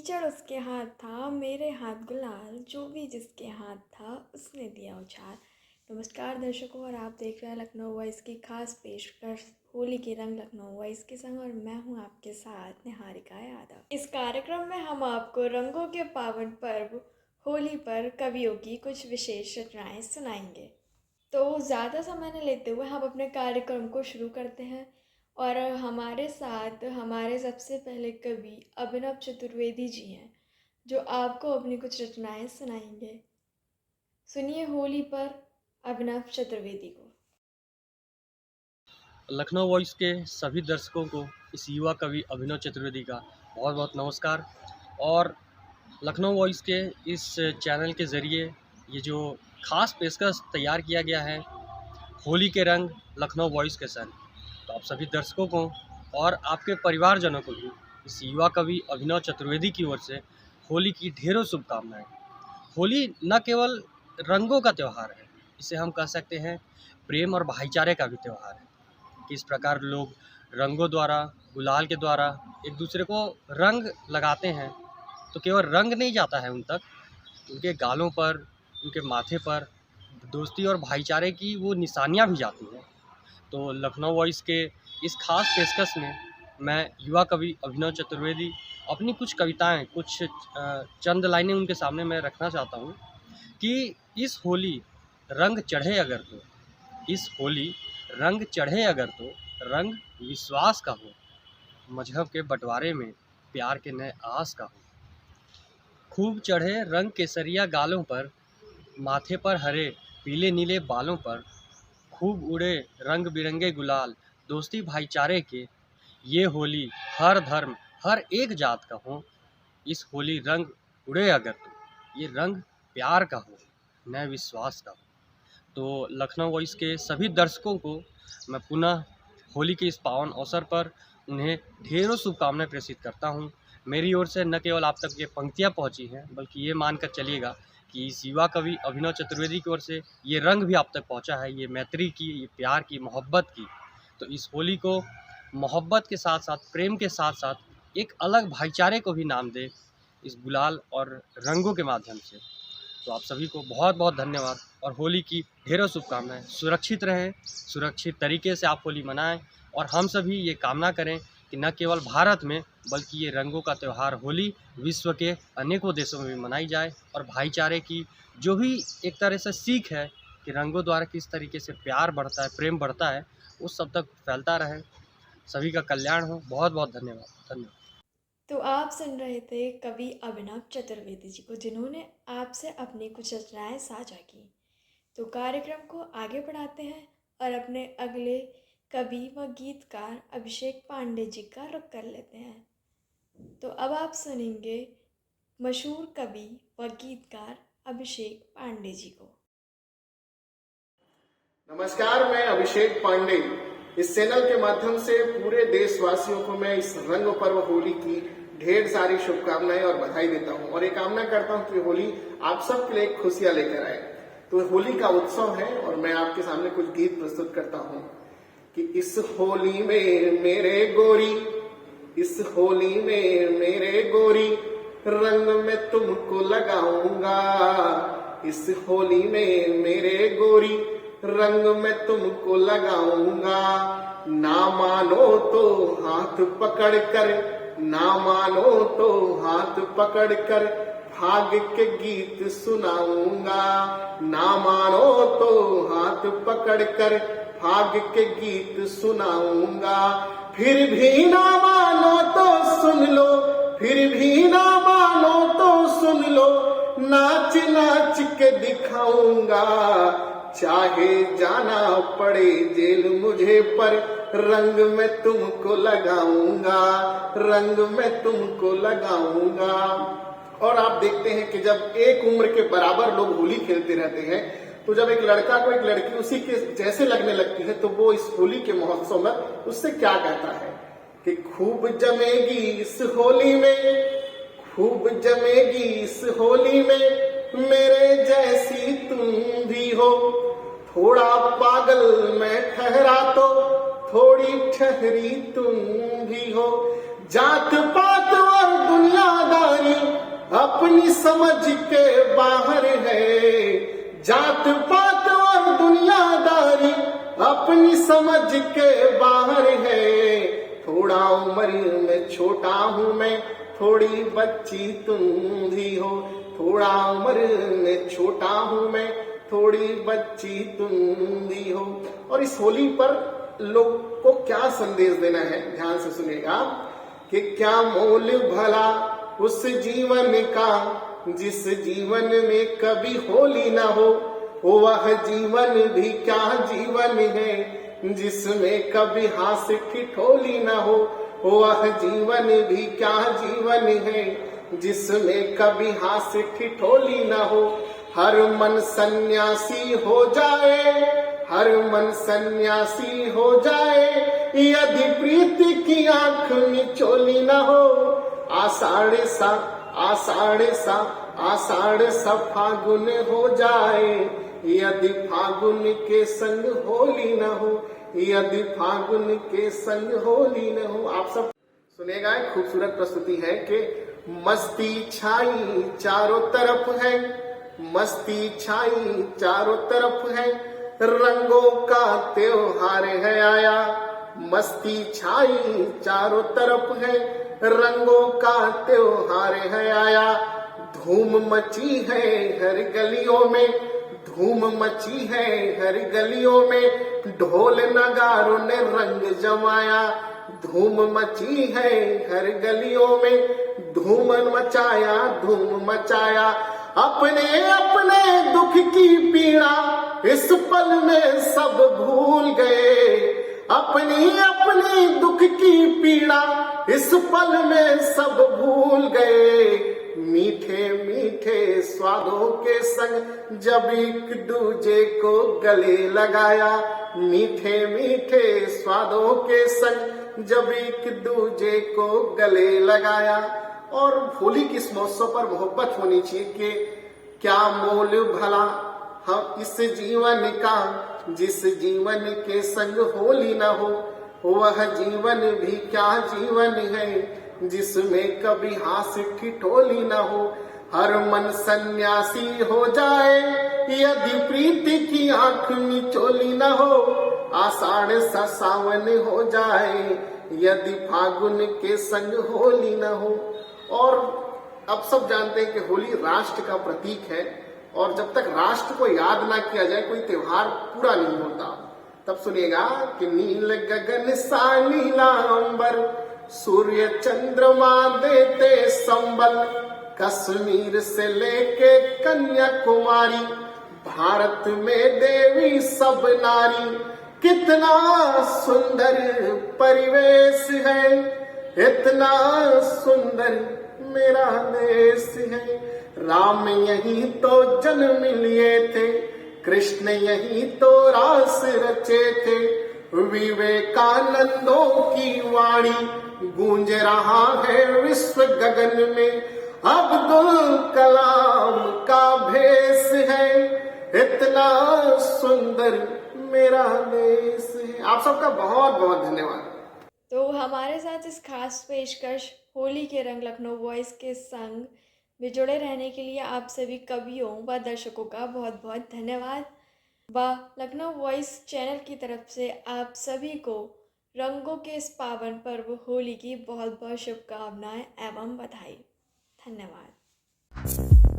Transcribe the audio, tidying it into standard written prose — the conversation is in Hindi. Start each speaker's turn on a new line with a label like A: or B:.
A: कीचड़ उसके हाथ था, मेरे हाथ गुलाल, जो भी जिसके हाथ था उसने दिया उछाल। नमस्कार दर्शकों, और आप देख रहे हैं लखनऊ वॉइस की खास पेशकश होली के रंग लखनऊ वॉइस के संग, और मैं हूं आपके साथ निहारिका यादव। इस कार्यक्रम में हम आपको रंगों के पावन पर्व होली पर कवियों की कुछ विशेष रचनाएं सुनाएंगे। तो ज़्यादा समय न लेते हुए हम अपने कार्यक्रम को शुरू करते हैं, और हमारे साथ हमारे सबसे पहले कवि अभिनव चतुर्वेदी जी हैं, जो आपको अपनी कुछ रचनाएं सुनाएंगे। सुनिए होली पर अभिनव चतुर्वेदी को।
B: लखनऊ वॉइस के सभी दर्शकों को इस युवा कवि अभिनव चतुर्वेदी का बहुत बहुत नमस्कार। और लखनऊ वॉइस के इस चैनल के ज़रिए ये जो खास पेशकश तैयार किया गया है होली के रंग लखनऊ वॉइस के संग, तो आप सभी दर्शकों को और आपके परिवारजनों को भी इस युवा कवि अभिनव चतुर्वेदी की ओर से होली की ढेरों शुभकामनाएं। होली न केवल रंगों का त्यौहार है, इसे हम कह सकते हैं प्रेम और भाईचारे का भी त्यौहार है। किस प्रकार लोग रंगों द्वारा, गुलाल के द्वारा एक दूसरे को रंग लगाते हैं, तो केवल रंग नहीं जाता है उन तक, उनके गालों पर, उनके माथे पर दोस्ती और भाईचारे की वो निशानियां भी जाती हैं। तो लखनऊ वॉइस के इस खास पेशकश में मैं युवा कवि अभिनव चतुर्वेदी अपनी कुछ कविताएं, कुछ चंद लाइनें उनके सामने मैं रखना चाहता हूँ कि इस होली रंग चढ़े अगर तो, इस होली रंग चढ़े अगर तो रंग विश्वास का हो, मजहब के बंटवारे में प्यार के नए आस का हो। खूब चढ़े रंग केसरिया गालों पर, माथे पर हरे पीले नीले बालों पर, खूब उड़े रंग बिरंगे गुलाल, दोस्ती भाईचारे के। ये होली हर धर्म हर एक जात का हो, इस होली रंग उड़े अगर तो ये रंग प्यार का हो, नए विश्वास का हो। तो लखनऊ वॉइस के सभी दर्शकों को मैं पुनः होली के इस पावन अवसर पर उन्हें ढेरों शुभकामनाएं प्रेषित करता हूं। मेरी ओर से न केवल आप तक ये पंक्तियां पहुंची हैं, बल्कि ये मानकर चलिएगा कि इस युवा कवि अभिनव चतुर्वेदी की ओर से ये रंग भी आप तक पहुंचा है, ये मैत्री की, ये प्यार की, मोहब्बत की। तो इस होली को मोहब्बत के साथ साथ, प्रेम के साथ साथ एक अलग भाईचारे को भी नाम दे इस गुलाल और रंगों के माध्यम से। तो आप सभी को बहुत बहुत धन्यवाद और होली की ढेरों शुभकामनाएं। सुरक्षित रहें, सुरक्षित तरीके से आप होली मनाएं, और हम सभी ये कामना करें कि न केवल भारत में बल्कि ये रंगों का त्यौहार होली विश्व के अनेकों देशों में भी मनाई जाए, और भाईचारे की जो भी एक तरह से सीख है कि रंगों द्वारा किस तरीके से प्यार बढ़ता है, प्रेम बढ़ता है, उस सब तक फैलता रहे। सभी का कल्याण हो। बहुत बहुत धन्यवाद।
A: तो आप सुन रहे थे कवि अभिनव चतुर्वेदी जी को, जिन्होंने आपसे अपनी कुछ रचनाएं साझा की। तो कार्यक्रम को आगे बढ़ाते हैं और अपने अगले कवि व गीतकार अभिषेक पांडे जी का रुख कर लेते हैं। तो अब आप सुनेंगे मशहूर कवि व गीतकार अभिषेक पांडे जी को।
C: नमस्कार, मैं अभिषेक पांडे। इस चैनल के माध्यम से पूरे देशवासियों को मैं इस रंग पर्व होली की ढेर सारी शुभकामनाएं और बधाई देता हूं, और ये कामना करता हूं कि होली आप सबके लिए खुशियां लेकर आए। तो होली का उत्सव है और मैं आपके सामने कुछ गीत प्रस्तुत करता हूं कि इस होली में मेरे गोरी, इस होली में मेरे गोरी, रंग में तुमको लगाऊंगा। इस होली में मेरे गोरी, रंग में तुमको लगाऊंगा। ना मानो तो हाथ पकड़ कर, ना मानो तो हाथ पकड़ कर भाग के गीत सुनाऊंगा। ना मानो तो हाथ पकड़ कर भाग के गीत सुनाऊंगा। फिर भी ना मानो तो सुन लो, फिर भी ना मानो तो सुन लो, नाच नाच के दिखाऊंगा। चाहे जाना पड़े जेल मुझे, पर रंग में तुमको लगाऊंगा, रंग में तुमको लगाऊंगा। और आप देखते हैं कि जब एक उम्र के बराबर लोग होली खेलते रहते हैं, तो जब एक लड़का को एक लड़की उसी के जैसे लगने लगती है, तो वो इस होली के महोत्सव में उससे क्या कहता है कि खूब जमेगी इस होली में, खूब जमेगी इस होली में, मेरे जैसी तुम भी हो। थोड़ा पागल मैं ठहरा तो थोड़ी ठहरी तुम भी हो। जात पात और दुनियादारी अपनी समझ के बाहर है। जात पात और दुनियादारी अपनी समझ के बाहर है। थोड़ा उम्र में छोटा हूँ मैं, थोड़ी बच्ची तुम भी हो। थोड़ा उम्र में छोटा हूँ मैं, थोड़ी बच्ची तुम भी हो। और इस होली पर लोग को क्या संदेश देना है, ध्यान से सुनिएगा कि क्या मोल भला उस जीवन का जिस जीवन में कभी होली ना हो। वह जीवन भी क्या जीवन है जिसमें कभी हाथ से ठिठोली ना हो। वह जीवन भी क्या जीवन है जिसमें कभी हाथ से ठिठोली ना हो। हर मन सन्यासी हो जाए, हर मन सन्यासी हो जाए, यदि प्रीति की आंख मिचोली न हो। आषाढ़ सा फागुन हो जाए, यदि फागुन के संग होली न हो। यदि फागुन के संग होली न हो। आप सब सुनेगा, एक खूबसूरत प्रस्तुति है कि मस्ती छाई चारों तरफ है, मस्ती छाई चारों तरफ है, रंगों का त्योहार है आया। मस्ती छाई चारों तरफ है, रंगों का त्योहार है आया। धूम मची है हर गलियों में, धूम मची है हर गलियों में, ढोल नगारों ने रंग जमाया। धूम मची है हर गलियों में, धूम मचाया, धूम मचाया। अपने अपने दुख की पीड़ा इस पल में सब भूल गए। अपनी अपनी दुख की पीड़ा इस पल में सब भूल गए। मीठे मीठे स्वादों के संग जब एक दूजे को गले लगाया। मीठे मीठे स्वादों के संग जब एक दूजे को गले लगाया। और होली के इस महोत्सव पर मोहब्बत होनी चाहिए कि क्या मोल भला हम इस जीवन का जिस जीवन के संग होली न हो। वह जीवन भी क्या जीवन है जिसमें कभी हाथ ठिठोली न हो। हर मन सन्यासी हो जाए, यदि प्रीति की आंख मिचोली न हो। आषाढ़ सा सावन हो जाए, यदि फागुन के संग होली न हो। और अब सब जानते हैं कि होली राष्ट्र का प्रतीक है, और जब तक राष्ट्र को याद ना किया जाए कोई त्योहार पूरा नहीं होता। तब सुनिएगा कि नील गगन सा नीला अंबर, सूर्य चंद्रमा देते संबल। कश्मीर से लेके कन्याकुमारी, भारत में देवी सब नारी। कितना सुंदर परिवेश है, इतना सुंदर मेरा देश है। राम यहीं तो जन्म लिए थे, कृष्ण यहीं तो रास रचे थे। विवेकानंदों की वाणी गूंज रहा है विश्व गगन में। अब्दुल कलाम का भेष है, इतना सुंदर मेरा देश है। आप सबका बहुत बहुत धन्यवाद।
A: तो हमारे साथ इस खास पेशकश होली के रंग लखनऊ वॉइस के संग में जुड़े रहने के लिए आप सभी कवियों व दर्शकों का बहुत बहुत धन्यवाद। व लखनऊ वॉइस चैनल की तरफ से आप सभी को रंगों के इस पावन पर्व होली की बहुत बहुत शुभकामनाएं एवं बधाई। धन्यवाद।